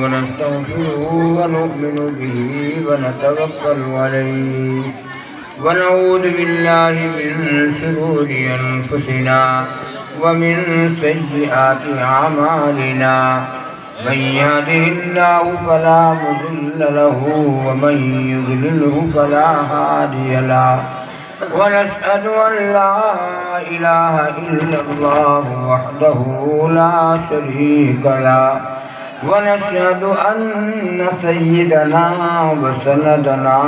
ونستغفره ونؤمن به ونتوكل عليه ونعوذ بالله من شرور أنفسنا ومن سيئات أعمالنا من يهده الله فلا مضل له ومن يضلله فلا هادي له ونشهد أن لا إله إلا الله وحده لا شريك له ونشهد أن سيدنا وسندنا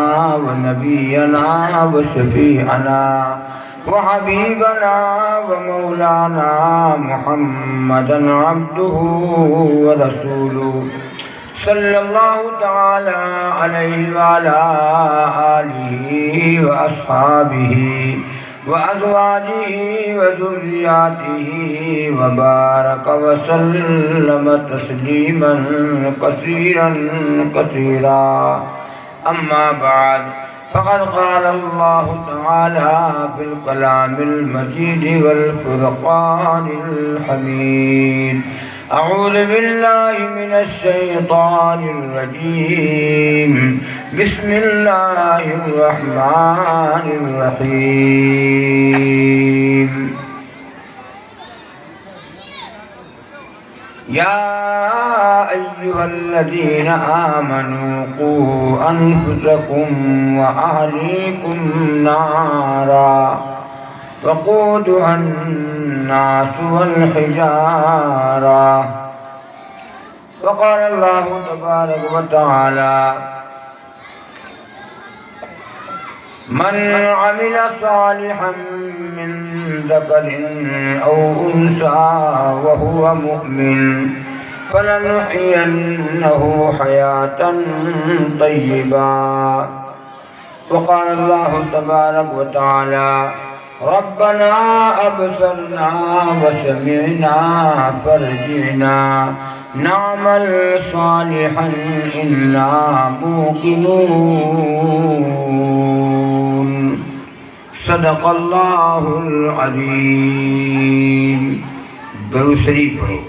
ونبينا وشفيعنا وحبيبنا ومولانا محمدا عبده ورسوله صلى الله تعالى عليه وعلى آله وأصحابه وأزواجه وذرياته وبارك وسلم تسليما كثيرا كثيرا أما بعد فقد قال الله تعالى في الكلام المجيد والفرقان الحميد أعوذ بالله من الشيطان الرجيم بسم الله الرحمن الرحيم يا أيها الذين آمنوا قوا أنفسكم وأهليكم نارا وقودها الناس والحجارة وقال الله تبارك وتعالى من عمل صالحا من ذكر أو أنثى وهو مؤمن فلنحيينه حياة طيبة وقال الله تبارك وتعالى ربنا أبصرنا وسمعنا فارجعنا نعمل صالحا إنا موقنون صدق الله العظيم. درود شریف پڑھو.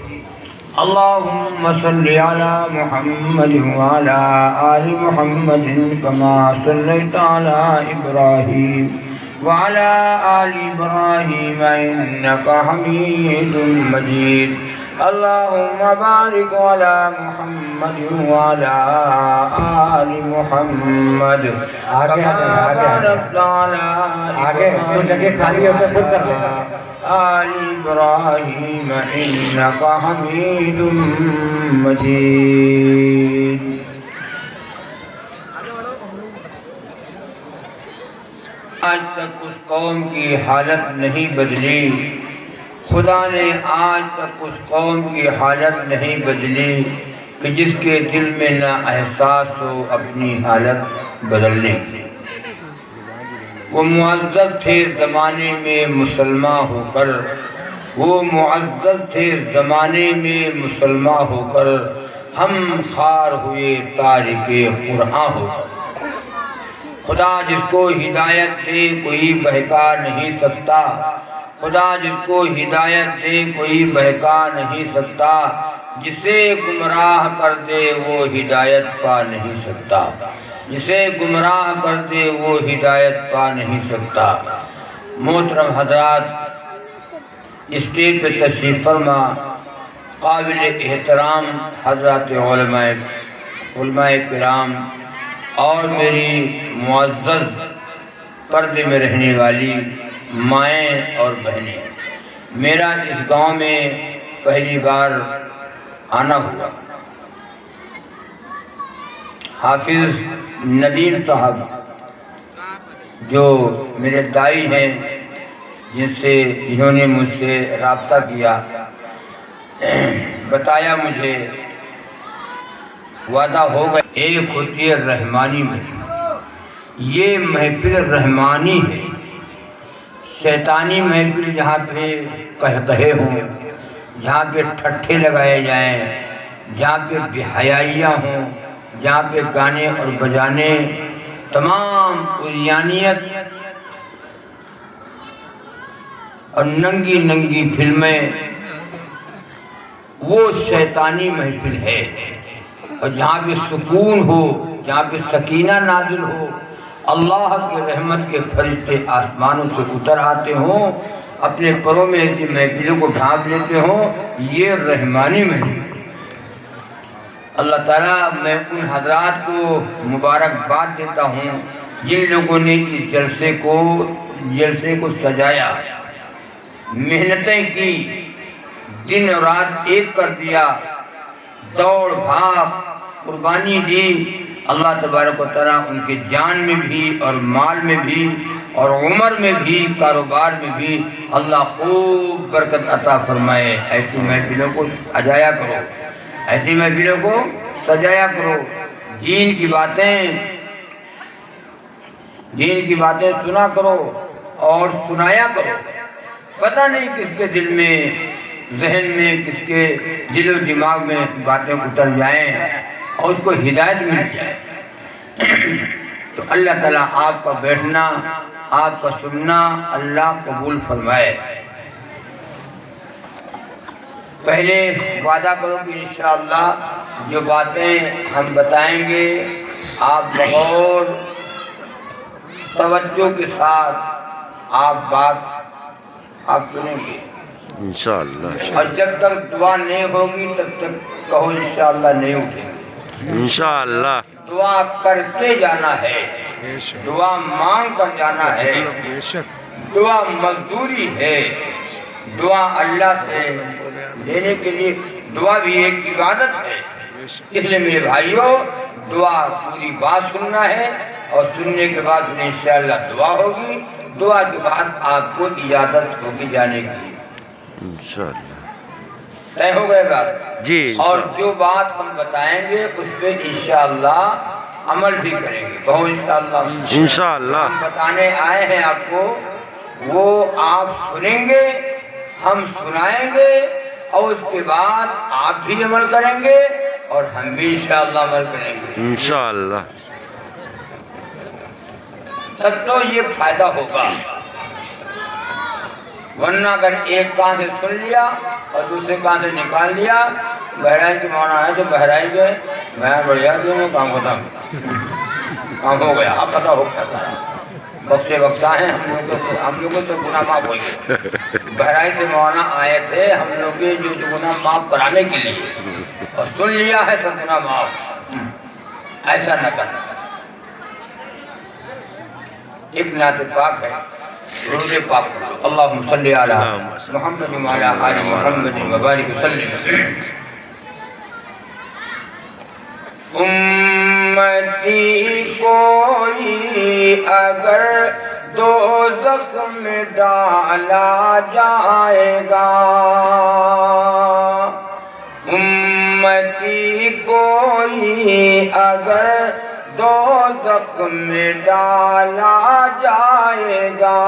اللهم صل على محمد وعلى آل محمد كما صليت على إبراهيم وعلى آل إبراهيم إنك حميد مجيد. اللهم بارك على محمد وعلى آل محمد كما باركت على آل إبراهيم إنك حميد مجيد. آج تک اس قوم کی حالت نہیں بدلی، خدا نے آج تک اس قوم کی حالت نہیں بدلی کہ جس کے دل میں نہ احساس ہو اپنی حالت بدلنے. وہ معذب تھے زمانے میں مسلمان ہو کر، وہ معذب تھے زمانے میں مسلمان ہو کر، ہم خار ہوئے تارک قرآن ہو کر. خدا جس کو ہدایت دے کوئی بہکا نہیں سکتا، خدا جس کو ہدایت دے کوئی بہکا نہیں سکتا، جسے گمراہ کر دے وہ ہدایت پا نہیں سکتا، جسے گمراہ کر دے وہ ہدایت پا نہیں سکتا. محترم حضرات، اسٹیج پہ تشریف فرما قابل احترام حضرات علماء کرام اور میری معزز پردے میں رہنے والی مائیں اور بہنیں، میرا اس گاؤں میں پہلی بار آنا ہوا. حافظ ندیم صاحب جو میرے دائی ہیں، جنہوں نے مجھ سے رابطہ کیا، بتایا مجھے وعدہ ہو گیا ایک ہوتی ہے رحمانی محفل. یہ محفل رحمانی ہے. شیطانی محفل جہاں پہ قہقہے ہوں، جہاں پہ ٹھٹھے لگائے جائیں، جہاں پہ بے حیائیاں ہوں، جہاں پہ گانے اور بجانے، تمام عریانیت اور ننگی ننگی فلمیں، وہ شیطانی محفل ہے. اور جہاں پہ سکون ہو، جہاں پہ سکینہ نازل ہو، اللہ کی رحمت کے فرشتے آسمانوں سے اتر آتے ہوں، اپنے پروں میں ایسی محفلوں کو ڈھانپ لیتے ہوں، یہ رحمانی محفل۔ اللہ تعالیٰ میں ان حضرات کو مبارکباد دیتا ہوں جن لوگوں نے اس جلسے کو سجایا، محنتیں کی، دن اور رات ایک کر دیا، دوڑ بھاگ قربانی دی۔ اللہ تبارک و تعالیٰ ان کے جان میں بھی اور مال میں بھی اور عمر میں بھی، کاروبار میں بھی اللہ خوب برکت عطا فرمائے۔ ایسی محفلوں کو سجایا کرو، ایسی محفلوں کو سجایا کرو، دین کی باتیں سنا کرو اور سنایا کرو۔ پتہ نہیں کس کے دل میں، ذہن میں، کس کے دل و دماغ میں باتیں اتر جائیں اور اس کو ہدایت مل جائے۔ تو اللہ تعالیٰ آپ کا بیٹھنا، آپ کا سننا اللہ قبول فرمائے۔ پہلے وعدہ کرو کہ انشاءاللہ جو باتیں ہم بتائیں گے آپ بغور توجہ کے ساتھ آپ سنیں گے انشاءاللہ، اور جب تک دعا نہیں ہوگی تب تک کہو انشاءاللہ نہیں اٹھیں گے۔ انشاءاللہ دعا کر کے جانا ہے، دعا مانگ کر جانا ہے، دعا مزدوری ہے، دعا اللہ سے لینے کے لیے دعا بھی ایک عبادت ہے۔ اس لیے میرے بھائیوں، دعا پوری بات سننا ہے اور سننے کے بعد انشاءاللہ دعا ہوگی، دعا کے بعد آپ کو اجازت ہوگی جانے کی انشاءاللہ۔ طے ہو گئے بات جی؟ اور جو بات ہم بتائیں گے اس پہ انشاءاللہ عمل بھی کریں گے، کہو انشاءاللہ۔ انشاءاللہ ہم بتانے آئے ہیں آپ کو، وہ آپ سنیں گے، ہم سنائیں گے، اور اس کے بعد آپ بھی عمل کریں گے اور ہم بھی انشاءاللہ عمل کریں گے انشاءاللہ۔ تب تو یہ فائدہ ہوگا، ورنہ اگر ایک کان سے سن لیا اور دوسرے کان سے نکال لیا، بہرائچ کے مولانا آئے تو بہرائچ گئے، میں بڑھیا دوں کام ختم، کام ہو گیا، اب پتہ ہو گیا، بچے وقتا ہیں ہم لوگوں سے گناہ معاف ہوئے گے۔ بہرائچ سے مولانا آئے تھے ہم لوگ کے جو گناہ معاف کرانے کے لیے، اور سن لیا ہے تو گناہ معاف، ایسا نہ کرنا۔ ایک نعت پاک ہے، درود پاک، اللہم صلی علی محمد وعلی آل محمد وبارک وسلم۔ امتی کوئی اگر دوزخ میں ڈالا جائے گا، امتی کوئی اگر دوزخ میں ڈالا جائے گا،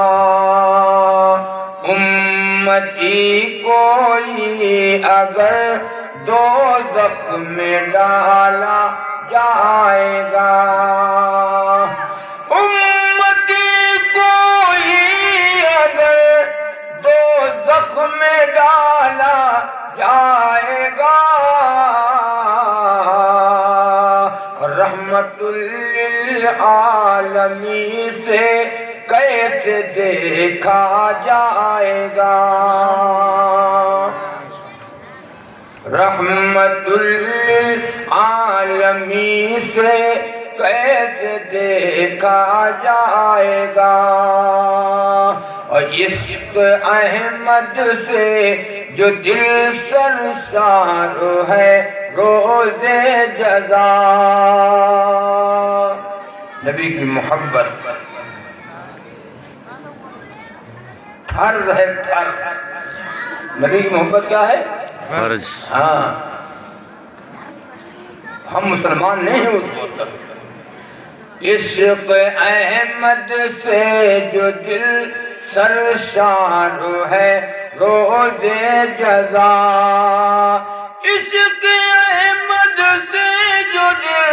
امتی کوئی اگر دوزخ میں ڈالا جائے گا، امتی کوئی اگر دوزخ میں ڈالا جائے گا، رحمت للعالمین سے کیسے دیکھا جائے گا، رحمت للعالمین سے کیسے دیکھا جائے گا، اور عشق احمد سے جو دل سرشار ہے روز جزا، نبی کی محبت فرض ہے، فرض۔ نبی کی محبت کیا ہے؟ فرض۔ ہاں، ہم مسلمان نہیں ہیں اس وقت۔ عشق احمد سے جو دل سرشار ہے روز جزا، عشق احمد سے جو دل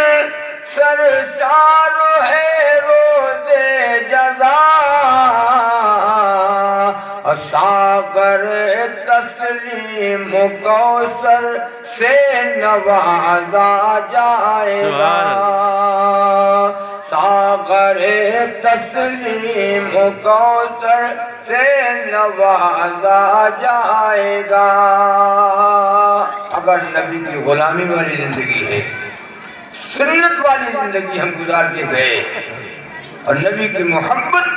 سرشار ہے روز جزا، ساغر تسلیم کوثر سے نوازا جائے گا، ساغر تسلیم کوثر سے نوازا جائے گا۔ اگر نبی کی غلامی والی زندگی ہے، سنت والی زندگی ہم گزار کے گئے اور نبی کی محبت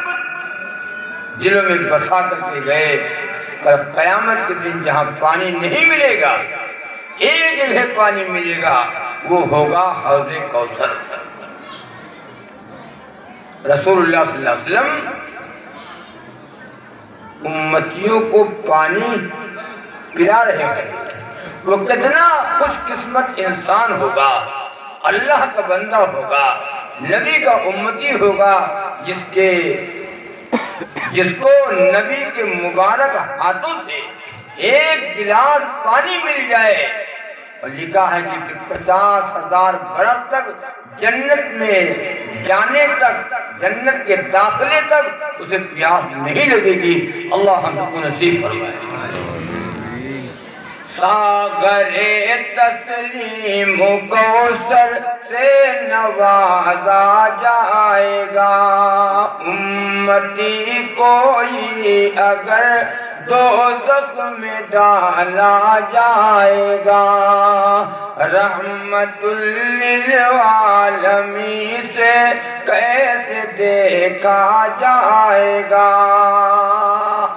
دلوں میں بسا کر کے گئے، پر قیامت کے دن جہاں پانی نہیں ملے گا، ایک جگہ پانی ملے گا، وہ ہوگا حوض کوثر۔ رسول اللہ صلی اللہ علیہ وسلم امتیوں کو پانی پلا رہے ہیں۔ وہ کتنا خوش قسمت انسان ہوگا، اللہ کا بندہ ہوگا، نبی کا امتی ہوگا، جس کو نبی کے مبارک ہاتھوں سے ایک گلاس پانی مل جائے، اور لکھا ہے کہ 50,000 برس تک جنت میں جانے تک، جنت کے داخلے تک اسے پیاس نہیں لگے گی۔ اللہ ہم کو نصیب فرمائے۔ ساغر تسلیم کوثر سے نوازا جائے گا، امتی کوئی اگر دوزخ میں ڈالا جائے گا، رحمت للعالمین سے کیسے دیکھا جائے گا۔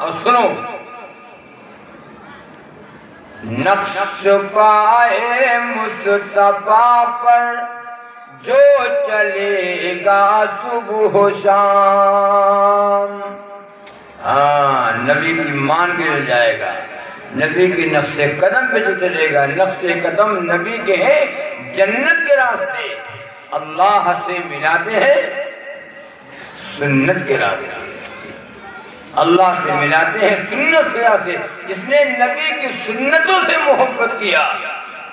اور سنو، نقش پائے مصطفیٰ پر جو چلے گا صبح و شام، نبی کی مان کے جو جائے گا، نبی کی نقش قدم پہ جو چلے گا، نقش قدم نبی کے ہیں، جنت کے راستے اللہ سے ملاتے ہیں، سنت کے راستے اللہ سے ملاتے ہیں، سنت کے راستے۔ جس نے نبی کی سنتوں سے محبت کیا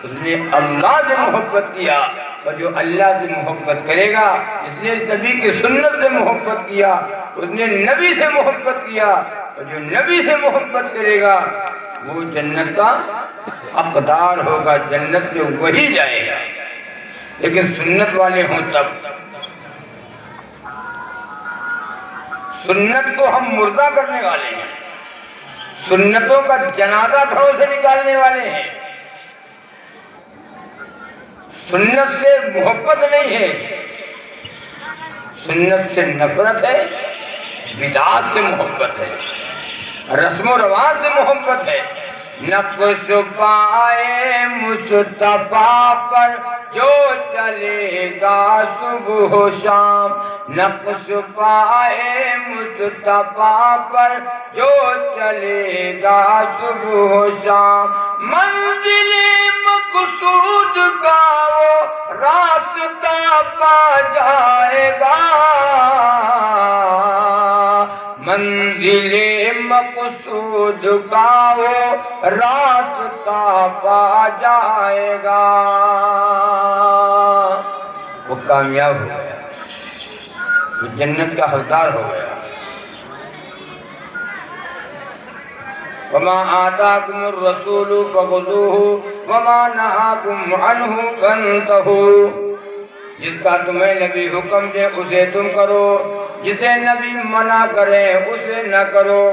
اس نے اللہ سے محبت کیا، اور جو اللہ سے محبت کرے گا، جس نے نبی کی سنت سے محبت کیا اس نے نبی سے محبت کیا، اور جو نبی سے محبت کرے گا وہ جنت کا حقدار ہوگا، جنت میں وہی جائے گا۔ لیکن سنت والے ہوں تب، سنت کو ہم مردہ کرنے والے ہیں، سنتوں کا جنازہ گھروں سے نکالنے والے ہیں، سنت سے محبت نہیں ہے، سنت سے نفرت ہے، بدعات سے محبت ہے، رسم و رواج سے محبت ہے۔ نقش پائے مصطفیٰ پر جو چلے گا صبح و شام، نقش پائے مصطفیٰ پر جو چلے گا صبح و شام، منزل مقصود کا وہ راستہ پا جائے گا، منزل مقصود کا وہ راستہ پا جائے گا۔ وہ کامیاب ہو گیا، وہ جنت کا حقدار ہو گیا۔ وما آتاکم الرسول فخذوہ وما نہاکم عنہ فانتہوا، جس کا تمہیں نبی حکم دے اسے تم کرو، جسے نبی منع کرے اسے نہ کرو۔